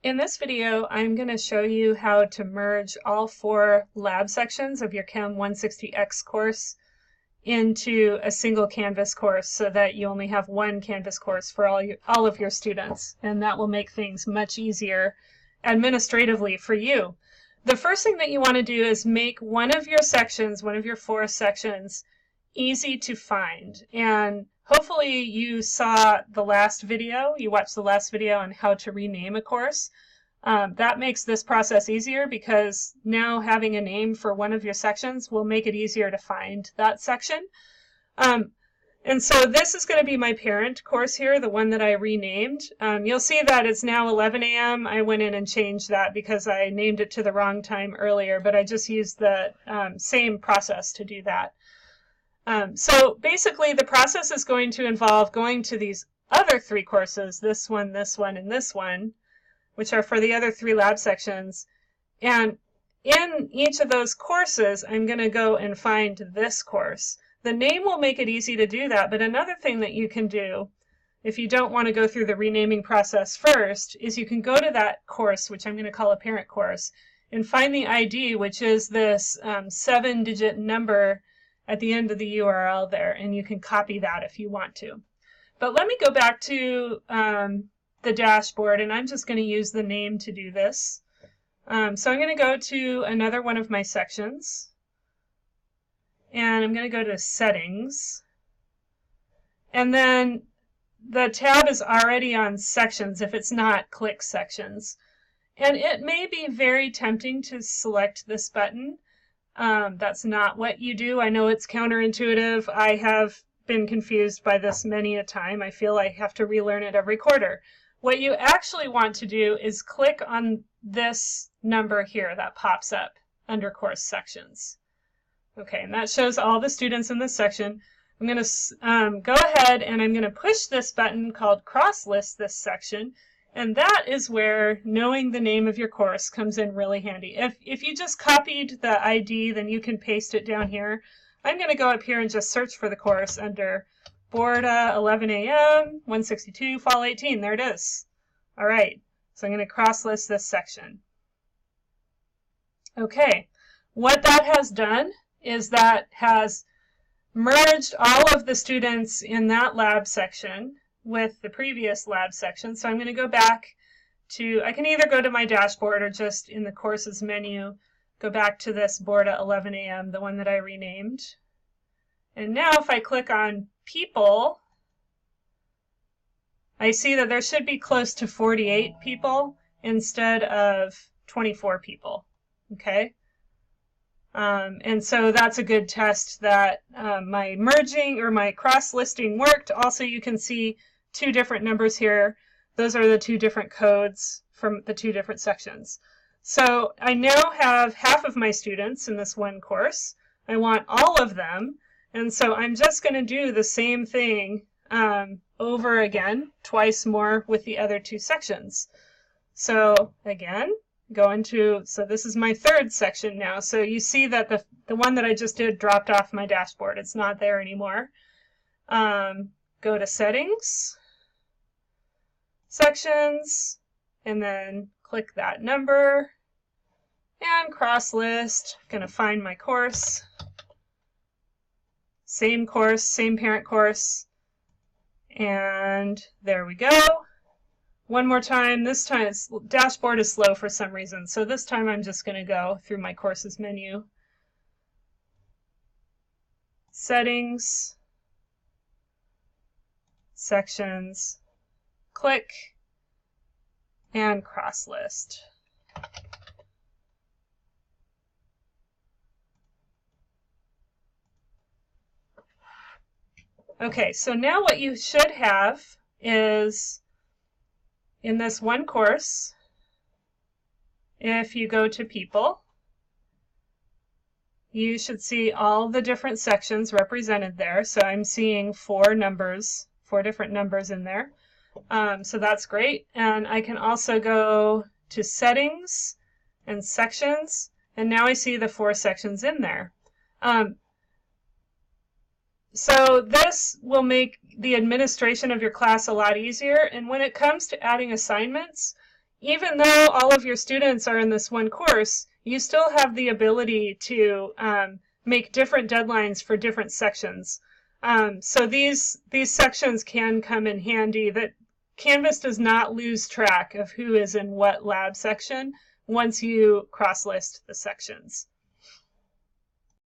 In this video, I'm going to show you how to merge all 4 lab sections of your Chem 160X course into a single Canvas course so that you only have one Canvas course for all of your students. And that will make things much easier administratively for you. The first thing that you want to do is make one of your sections, one of your 4 sections, easy to find. And hopefully you saw the last video, you watched the last video on how to rename a course. That makes this process easier because now having a name for one of your sections will make it easier to find that section. And so this is going to be my parent course here, the one that I renamed. You'll see that it's now 11 a.m. I went in and changed that because I named it to the wrong time earlier, but I just used the same process to do that. So basically the process is going to involve going to these other 3 courses, this one, and this one, which are for the other 3 lab sections. And in each of those courses, I'm going to go and find this course. The name will make it easy to do that, but another thing that you can do, if you don't want to go through the renaming process first, is you can go to that course, which I'm going to call a parent course, and find the ID, which is this 7-digit number at the end of the URL there, and you can copy that if you want to. But let me go back to the dashboard, and I'm just going to use the name to do this. So I'm going to go to another one of my sections, and I'm going to go to Settings, and then the tab is already on Sections. If it's not, click Sections. And it may be very tempting to select this button. That's not what you do. I know it's counterintuitive. I have been confused by this many a time. I feel I have to relearn it every quarter. What you actually want to do is click on this number here that pops up under Course Sections. Okay, and that shows all the students in this section. I'm going to go ahead and I'm going to push this button called Cross List this section. And that is where knowing the name of your course comes in really handy. If you just copied the ID, then you can paste it down here. I'm going to go up here and just search for the course under Borda 11 a.m. 162 Fall 18. There it is. All right, so I'm going to cross-list this section. Okay, what that has done is that has merged all of the students in that lab section with the previous lab section. So I'm going to go back to, I can either go to my dashboard or just in the courses menu, go back to this Borda 11 a.m., the one that I renamed. And now if I click on People, I see that there should be close to 48 people instead of 24 people, okay? And so that's a good test that my merging or my cross-listing worked. Also, you can see 2 different numbers here. Those are the 2 different codes from the 2 different sections. So I now have half of my students in this one course. I want all of them. And so I'm just going to do the same thing over again, twice more with the other 2 sections. So again, go into, so this is my 3rd section now. So you see that the one that I just did dropped off my dashboard. It's not there anymore. Go to Settings, Sections, and then click that number and cross list. Going to find my course. Same course, same parent course. And there we go. One more time. This time, dashboard is slow for some reason. So this time I'm just going to go through my courses menu. Settings, Sections, click, and cross list. Okay, so now what you should have is in this one course, if you go to People, you should see all the different sections represented there. So I'm seeing 4 different numbers in there. So that's great. And I can also go to Settings and Sections, and now I see the 4 sections in there. So this will make the administration of your class a lot easier. And when it comes to adding assignments, even though all of your students are in this one course, you still have the ability to make different deadlines for different sections. So these sections can come in handy. That Canvas does not lose track of who is in what lab section once you cross-list the sections.